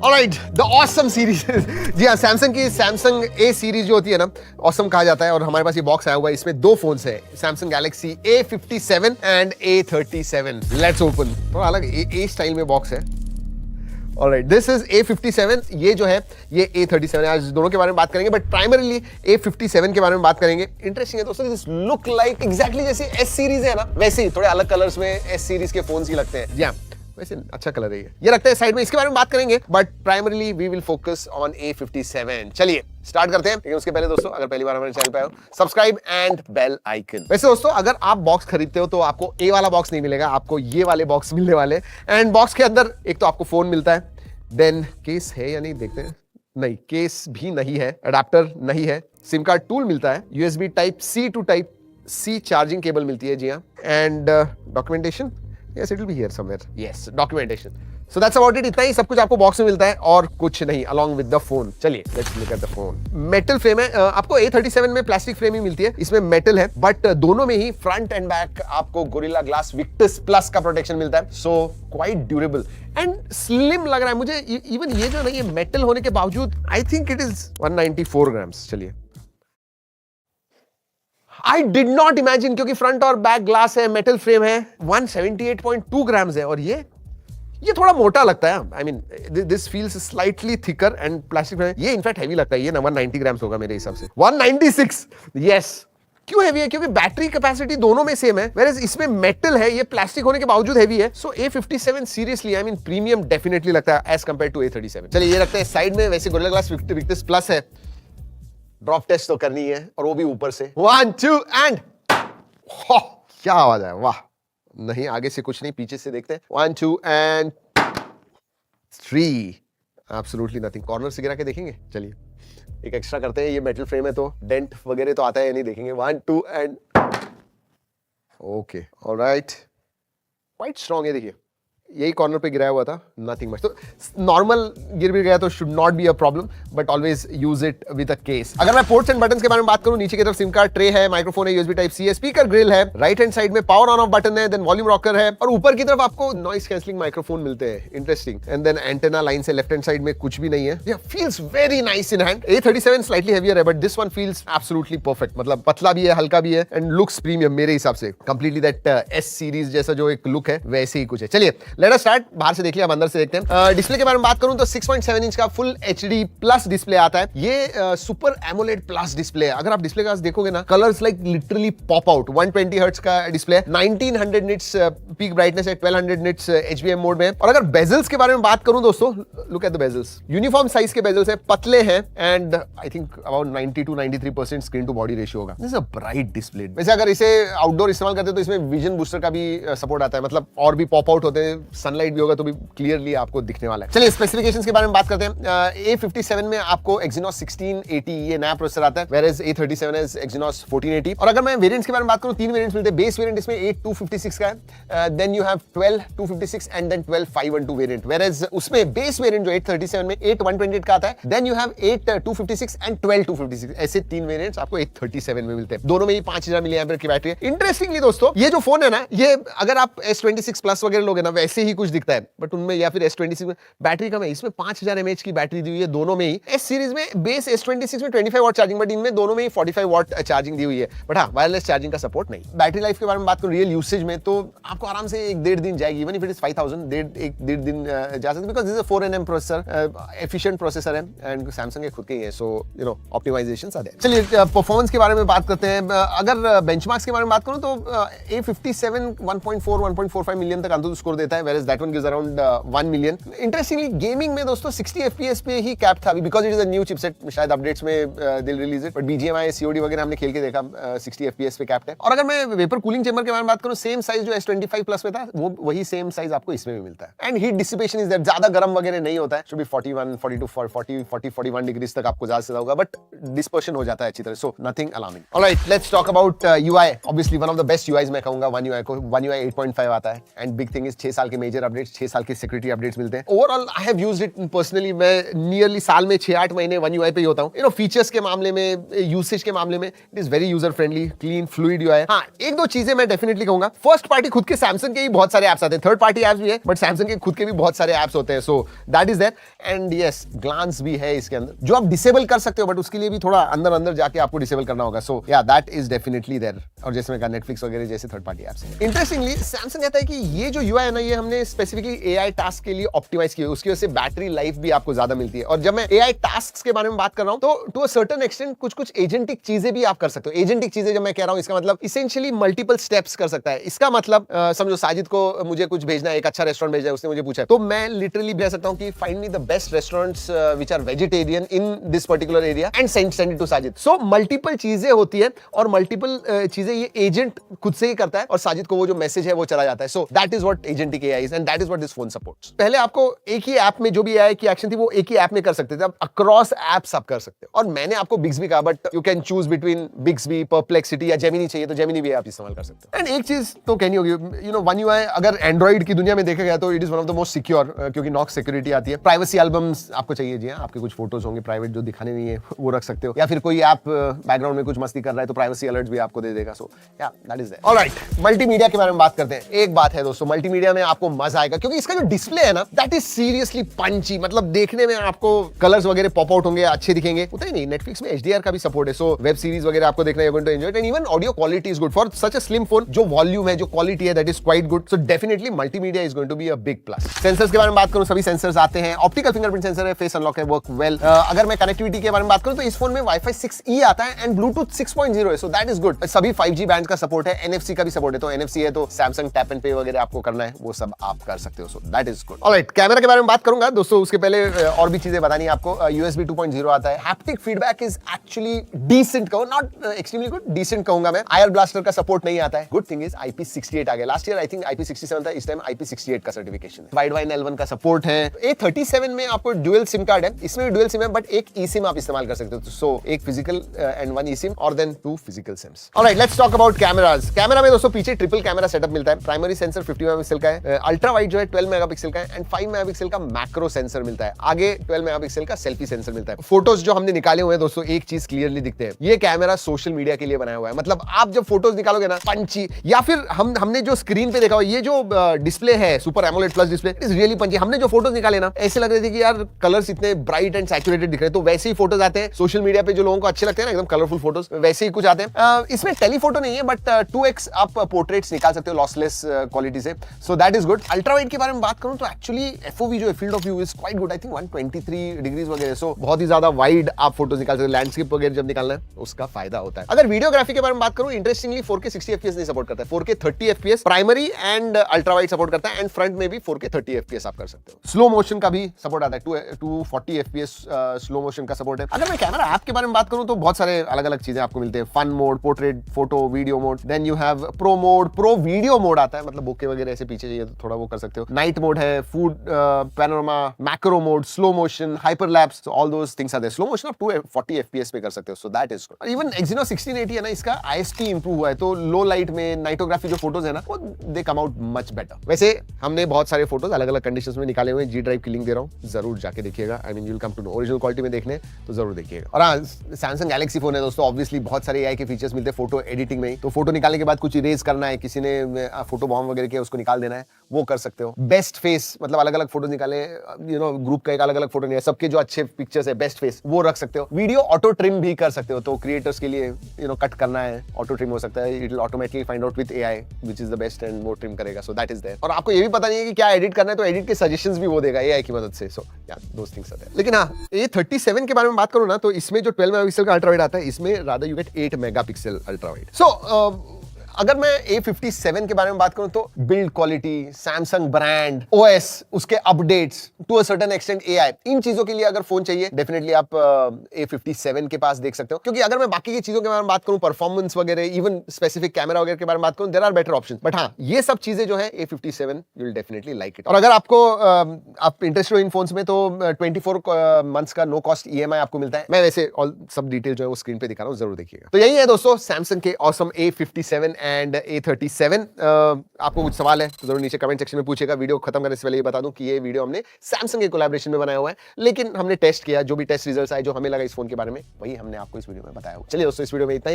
Alright, the awesome series. जी हाँ, Samsung की सैमसंग ए सीरीज जो होती है ना, ऑसम कहा जाता है। और हमारे पास ये बॉक्स आया हुआ है, इसमें दो फोन्स है, Samsung Galaxy A57 and A37। Let's open. थोड़ा अलग ए स्टाइल में बॉक्स है। ऑलराइट, दिस इज A57, ये जो है ये A37 है। आज दोनों के बारे में बात करेंगे, बट प्राइमरीली A57 के बारे में बात करेंगे। इंटरेस्टिंग है दोस्तों, दिस लुक लाइक एग्जैक्टली जैसे S सीरीज है ना, वैसे ही थोड़े अलग कलर्स में S सीरीज के फोन्स ही लगते हैं। जी हाँ, वैसे अच्छा कलर है ये रखते हैं साइड में, इसके बारे में बात करेंगे, but primarily we will focus on A57। चलिए स्टार्ट करते हैं। लेकिन उसके पहले दोस्तों, अगर पहली बार हमारे चैनल पे आए हो, सब्सक्राइब एंड बेल आइकन। वैसे दोस्तों, अगर आप बॉक्स खरीदते हो तो आपको ए वाला बॉक्स नहीं मिलेगा, आपको ये वाले बॉक्स मिलने वाले। एंड बॉक्स के अंदर एक तो आपको फोन मिलता है, देन केस है या नहीं देखते हैं, नहीं केस भी नहीं है, अडेप्टर नहीं है, सिम कार्ड टूल मिलता है, USB type C to type C charging cable मिलती है। जी हाँ, and documentation, yes it will be here somewhere, yes documentation, so that's about it। इतना ही सब कुछ आपको बॉक्स में मिलता है और कुछ नहीं, along with the phone। चलिए let's look at the phone। Metal frame है, आपको A37 में प्लास्टिक फ्रेम ही मिलती है, इसमें मेटल है, बट दोनों में ही फ्रंट एंड बैक आपको गोरिल्ला ग्लास विक्टस प्लस का प्रोटेक्शन मिलता है। So quite durable and slim लग रहा है मुझे। इवन ये जो है ना, ये मेटल होने के बावजूद I think it is 194 grams. चलिए, आई डिड नॉट इमेजिन, क्योंकि फ्रंट और बैक ग्लास है, मेटल फ्रेम है, 178.2 ग्राम्स है। और ये थोड़ा मोटा लगता है। I mean this feels slightly thicker and plastic frame, ये इनफैक्ट हैवी लगता है। ये ना 190 ग्राम्स होगा मेरे हिसाब से, 196। यस, क्यों हैवी है? क्योंकि बैटरी कैपेसिटी दोनों में सेम है, वेयर इसमें मेटल है, ये प्लास्टिक होने के बावजूद हैवी है। सो A57 seriously I mean premium definitely लगता है एज कंपेयर टू A37। चलिए ये रखते हैं साइड में। वैसे गोरिल्ला ग्लास विक्टस प्लस है, ड्रॉप टेस्ट तो करनी है, और वो भी ऊपर से। 1 2 एंड क्या आवाज है, वाह। नहीं, आगे से कुछ नहीं, पीछे से देखते हैं। 1 2 एंड 3, एब्सोल्युटली नथिंग। कॉर्नर से गिरा के देखेंगे। चलिए एक एक्स्ट्रा करते हैं, ये मेटल फ्रेम है तो डेंट वगैरह तो आता है या नहीं देखेंगे। 1 2 and okay, alright, quite strong है। देखिए यही कॉर्नर पे गिराया हुआ था, नथिंग मच। तो नॉर्मल गिर भी गया तो should not be a problem, but always use it with a case. अगर मैं पोर्ट्स एंड बटन्स के बारे में बात करूं, नीचे की तरफ सिम कार्ड ट्रे है, माइक्रोफोन है, USB टाइप C है, स्पीकर ग्रिल है, राइट हैंड साइड में पावर ऑन ऑफ बटन है, देन वॉल्यूम रॉकर है, और ऊपर की तरफ आपको नॉइस कैंसलिंग माइक्रोफोन मिलते हैं। Interesting. And then antenna line से लेफ्ट हैंड साइड में कुछ भी नहीं है। Feels very nice in hand. A37 slightly heavier है, but this one feels absolutely perfect. मतलब पतला भी है, हल्का भी है, एंड लुक्स प्रीमियम मेरे हिसाब से। कंप्लीटली दैट S सीरीज जैसा जो एक लुक है, वैसे ही कुछ है। चलिए लेट अस स्टार्ट। बाहर से देख लिया, अब अंदर से देखते हैं। डिस्प्ले के बारे में बात करूं तो 6.7 इंच का फुल HD प्लस डिस्प्ले आता है। ये सुपर एमोलेड प्लस डिस्प्ले है। अगर आप डिस्प्ले का देखोगे ना, colours like literally pop out. 120 hertz का डिस्प्ले है, 1900 निट्स पीक ब्राइटनेस है, 1200 निट्स HBM मोड में। और अगर बेजल्स के बारे में बात करूं दोस्तों, look at the bezels. Uniform size के बेजल्स है, पतले हैं, and I think about 90 to 93% screen to body ratio होगा। This is a bright display. वैसे अगर इसे आउटडोर इस्तेमाल करते तो इसमें विजन बूस्टर का भी सपोर्ट आता है, मतलब और भी पॉप आउट होते हैं, सनलाइट भी होगा तो भी क्लियरली आपको दिखने वाला है। चलिए स्पेसिफिकेशंस के बारे में बात करते हैं। A57 में आपको Exynos 1680 ये नया प्रोसेसर आता है, whereas A37 है Exynos 1480। और अगर मैं वेरिएंट्स के बारे में बात करूं, 3 वेरिएंट्स मिलते हैं। बेस वेरिएंट इसमें 8256 का है, then you have 12256 and then 12512 variant, whereas उसमें बेस वेरिएंट जो 837 में 8128 का आता है, देन यू हैव 8256 एंड 12256। ऐसे 3 वेरिएंट्स आपको 837 में मिलते हैं। दोनों में ही 5000 मिली एम्पीयर की बैटरी है। इंटरेस्टिंगली दोस्तों, ये जो फोन है ना, ये अगर आप S26 प्लस वगैरह लोगे ना, वैसे ही कुछ दिखता है, बट उनमें या फिर S26 में बैटरी कम है। इसमें 5000 mAh की बैटरी दी हुई है दोनों में ही। एस सीरीज में बेस S26 में 25 वॉट चार्जिंग, बट इनमें दोनों में ही 45 वॉट चार्जिंग दी हुई है। बट हाँ, वायरलेस चार्जिंग का सपोर्ट नहीं। बैटरी लाइफ के बारे में बात करूं रियल यूसेज में, तो आपको आराम से 1.5 दिन जाएगी। इवन इफ इट इज 5000, 1.5 दिन जा सकते, because this is a 4nm processor, efficient processor है, एंड सैमसंग के खुद के ही है, so you know optimisations are there. चलिए परफॉर्मेंस के बारे में बात करते हैं। अगर बेंचमार्क्स के बारे में बात करूं तो A57 1.45 मिलियन तक अंतुल स्कोर देता है, whereas that one gives around 1 million। Interestingly gaming में दोस्तों 60 FPS पे ही कैप था अभी, because it is a new chipset. शायद अपडेट्स में they will release it, but BGMI COD वगैरह हमने खेल के देखा, 60 FPS पे कैप है। और अगर मैं वेपर कूलिंग चेंबर के बारे में बात करूं, सेम साइज जो S25 प्लस में था, वो वही सेम साइज आपको इसमें भी मिलता है। And heat dissipation is that, ज्यादा गर्म वगैरह नहीं होता है। शुड बी 41 42 40 40 41 डिग्रीज तक आपको ज्यादा से ज्यादा होगा, बट डिस्पर्शन हो जाता है अच्छी तरह, so nothing alarming. Alright, let's talk about UI। Obviously one of the best UIs मैं कहूंगा One UI को। One UI 8.5 आता है, एंड बिग थिंग इज 6 साल के के मेजर अपडेट्स, 6 साल के सिक्योरिटी अपडेट्स मिलते हैं। Overall I have used it personally, मैं नियरली साल में 6-8 महीने वन यूआई पे ही होता हूं। फीचर्स के मामले में, यूसेज के मामले में it is very user friendly, clean, fluid UI. हाँ, एक दो चीजें मैं डेफिनेटली कहूंगा। फर्स्ट पार्टी खुद के सैमसंग के ही बहुत सारे एप्स आते हैं, थर्ड पार्टी एप्स भी है, बट सैमसंग के खुद के भी बहुत सारे एप्स होते हैं, so that is there. And yes, glance भी है इसके अंदर जो आप डिसेबल कर सकते हो, बट उसके लिए भी थोड़ा अंदर अंदर जाके आपको डिसेबल करना होगा। सो yeah that is definitely there. और जैसे मैं कहा, नेटफ्लिक्स वगैरह जैसे थर्ड पार्टी एप्स हैं। इंटरेस्टिंगली सैमसंग कहता है कि ये जो यूआई है ना, ये हमने स्पेसिफिकली एआई टास्क के लिए ऑप्टिमाइज किया है, उसकी वजह से बैटरी लाइफ भी आपको ज्यादा मिलती है। और जब मैं एआई टास्क के बारे में बात कर रहा हूं, तो टू अ सर्टेन एक्सटेंट कुछ कुछ एजेंटिक चीजें भी आप कर सकते हो। एजेंटिक चीजें जब मैं कह रहा हूं, इसका मतलब इसेंशियली मल्टीपल स्टेप्स कर सकता है। इसका मतलब समझो साजिद को मुझे कुछ भेजना है, एक अच्छा रेस्टोरेंट भेजना है, उसने मुझे पूछा है, तो मैं लिटरली भेज सकता हूं कि find me the best restaurants which are vegetarian in this particular area and send it to Sajid. So multiple चीजें होती है और मल्टीपल चीजें ये एजेंट खुद से ही करता है और साजिद को वो जो मैसेज है वो चला जाता है। सो that is what agentic AI is and that is what this phone supports. पहले आपको एक ही ऐप में जो भी एआई की एक्शन थी वो एक ही ऐप में कर सकते थे, अब अक्रॉस एप्स आप कर सकते हो। और मैंने आपको बिग्सबी कहा, but you can choose between Bixby, Perplexity या जेमिनी चाहिए तो जेमिनी भी आप इस्तेमाल कर सकते हो। एंड एक चीज तो कहनी होगी, वन यूआई अगर एंड्रॉइड की दुनिया में देखा गया तो it is one of the most secure, क्योंकि नॉक्स सिक्योरिटी आती है। प्राइवेसी एल्बम्स आपको चाहिए, जी हाँ, आपके कुछ फोटोज होंगे प्राइवेट जो दिखाने नहीं है वो रख सकते हो, या फिर कोई ऐप बैकग्राउंड में कुछ मस्ती कर रहा है तो प्राइवेसी अलर्ट भी आपको दे देगा। So yeah that is there. Alright, multimedia के बारे में बात करते हैं। एक बात है दोस्तों, मल्टीमीडिया में आपको मजा आएगा क्योंकि इसका जो डिस्प्ले है ना, दैट इज सीरियसली पंची। मतलब देखने में आपको कलर्स वगैरह पॉप आउट होंगे, अच्छे दिखेंगे। उतना ही नहीं, नेटफ्लिक्स में एचडीआर का भी सपोर्ट है, सो वेब सीरीज वगैरह आपको देखना है, you are going to enjoy it. And even audio quality is good for such a slim phone. जो वॉल्यूम है, जो क्वालिटी है, that is quite good. So definitely multimedia is going to be a big plus. Sensors के बारे में बात करूं, सभी सेंसर्स आते हैं। ऑप्टिकल फिंगरप्रिंट सेंसर है, फेस अनलॉक है, वर्क वेल। अगर मैं कनेक्टिविटी के बारे में बात करूं तो इस फोन में वाईफाई 6E आता है एंड ब्लूटूथ 6.0 है, सो दैट इज गुड। सभी 5G बैंड का सपोर्ट है, NFC का भी सपोर्ट है, तो NFC है तो सैमसंग टैप एंड पे वगैरह आपको करना है वो सब आप कर सकते हो, so that is good. Alright, camera के बारे में बात करूंगा दोस्तों, उसके पहले और भी चीजें बतानी है आपको। USB 2.0 आता है। Haptic feedback is actually decent, कहूं नॉट एक्सट्रीमली गुड, डिसेंट कहूंगा मैं। आयर ब्लास्टर का सपोर्ट नहीं आता है। गुड थिंग इज IP68 आ गया। Last year I think IP67 था, इस टाइम IP68 का सर्टिफिकेशन है। वाइड वाइन L1 का सपोर्ट है। A37 में आपको ड्यूअल सिम कार्ड है, इसमें भी ड्यूअल सिम है, बट एक eSIM आप इस्तेमाल कर सकते हो, सो एक फिजिकल एंड वन eSIM और then 2 physical SIMs. Alright, let's talk about cameras. Camera में दोस्तों पीछे ट्रिपल कैमरा सेटअप मिलता है। प्राइमरी सेंसर 50 मेगापिक्सल का है, अल्ट्रा वाइड जो है 12 मेगापिक्सल का है एंड 5 मेगापिक्सल का मैक्रो सेंसर मिलता है। आगे 12 मेगापिक्सल का सेल्फी सेंसर मिलता है। फोटोज जो हमने निकाले हुए हैं दोस्तों, एक चीज क्लियरली दिखते हैं, ये कैमरा सोशल मीडिया के लिए बनाया हुआ है। मतलब आप जब फोटोज निकालोगे ना, पंची, या फिर हमने जो स्क्रीन पे देखा हुआ ये जो डिस्प्ले है, super AMOLED plus display, it is really punchy. हमने जो फोटोज निकाले ना, ऐसे लग रहे थे कि यार कलर्स इतने ब्राइट एंड सैचुरेटेड दिख रहे हैं, तो वैसे ही फोटोज आते हैं सोशल मीडिया पे जो लोगों को अच्छे लगते हैं ना, एकदम कलरफुल फोटोज, वैसे ही कुछ आते हैं। इसमें टेलीफोटो नहीं है, बट 2x आप पोर्ट्रेट्स निकाल सकते हो लॉसलेस क्वालिटी से, सो that is good. Ultra wide के बारे में बात करूं तो एक्चुअली FOV जो है, field of view is quite good, I think 123 degrees वगैरह, सो बहुत ही ज्यादा वाइड आप फोटोज निकाल सकते हो। लैंडस्केप वगैरह जब निकालना है उसका फायदा होता है। अगर वीडियोग्राफी के बारे में बात करूं, इंटरेस्टिंगली 4K 60 FPS नहीं सपोर्ट करता है, 4K 30 FPS primary and ultra wide support करता है, एंड फ्रंट में भी 4K 30 FPS आप कर सकते हो। स्लो मोशन का भी सपोर्ट आता है, 240 FPS स्लो मोशन का सपोर्ट है। अगर मैं कैमरा ऐप के बारे में बात करूं तो बहुत सारे अलग अलग चीजें आपको मिलते हैं। Fun mode, portrait, photo, video mode, then you have pro mode, pro video mode आता है, मतलब बुके वगैरह ऐसे पीछे चाहिए तो थोड़ा वो कर सकते हो। नाइट मोड है, food panorama, macro mode, slow motion, hyperlapse, all those things are there. Slow motion आप 240 FPS पे कर सकते हो, so that is good. Even Exynos 1680 है ना, इसका ISP इंप्रूव हुआ है, तो लो लाइट में नाइटोग्राफी जो फोटोज है ना, वो दे कम आउट मच बेटर। वैसे हमने बहुत सारे फोटोज अलग अलग कंडीशंस में निकाले हुए हैं, G ड्राइव की लिंक दे रहा हूं, जरूर जाके देखिएगा। I mean you will come to know, original quality में देखने तो जरूर देखिएगा। और हां, सैमसंग गैलेक्सी फोन है दोस्तों, ऑब्वियसली बहुत सारे AI के फीचर्स मिलते हैं फोटो एडिटिंग में ही। तो फोटो निकालने के बाद कुछ इरेज करना है, किसी ने फोटो बॉम्ब वगैरह किया उसको निकाल देना है, वो कर सकते हो। बेस्ट फेस, मतलब अलग अलग फोटो निकाले, ग्रुप का एक अलग अलग फोटो नहीं है, सबके जो अच्छे पिक्चर्स है बेस्ट फेस, वो रख सकते हो। वीडियो ऑटो ट्रिम भी कर सकते हो, तो क्रिएटर्स के लिए कट करना है, ऑटो ट्रिम हो सकता है, it will automatically find out with AI which is the best and वो ट्रिम करेगा, सो दैट इज देयर। और आपको ये भी पता नहीं है कि क्या एडिट करना है, तो एडिट के सजेशंस भी वो देगा AI की मदद से, सो या दोस थिंग्स आर देयर। लेकिन हां, A37 के बारे में बात करूं ना, तो इसमें जो 12 मेगापिक्सल का अल्ट्रा वाइड आता है, इसमें rather you get 8 megapixel ultra wide. So अगर मैं A57 के बारे में बात करूं तो build quality, Samsung brand, OS, उसके updates, to a certain extent AI, इन चीजों के लिए अगर फोन चाहिए डेफिनेटली आप A57 के पास देख सकते हो। क्योंकि अगर मैं बाकी की चीजों के बारे में बात करूं, परफॉर्मेंस वगैरह, इवन स्पेसिफिक कैमरा वगैरह के बारे में बात करूं, there are better options. But हाँ, ये सब चीजें जो है A57 you will definitely like it. और अगर आपको आप इंटरेस्टेड हो इन फोन्स में, तो 24 मंथ्स का नो कॉस्ट EMI आपको मिलता है। मैं वैसे ऑल सब डिटेल जो है वो स्क्रीन पे दिखा रहा हूं, जरूर देखिएगा। तो यही है दोस्तों सैमसंग के ऑसम A57 एंड A37। आपको कुछ सवाल है तो जरूर नीचे कमेंट सेक्शन में पूछेगा। वीडियो खत्म करने से पहले ये बता दूं कि ये वीडियो हमने सैमसंग के कोलैबोरेशन में बनाया हुआ है, लेकिन हमने टेस्ट किया, जो भी टेस्ट रिजल्ट्स आए, जो हमें लगा इस फोन के बारे में, वही हमने आपको इस वीडियो में बताया हुआ। चलिए दोस्तों, इस वीडियो में इतना ही।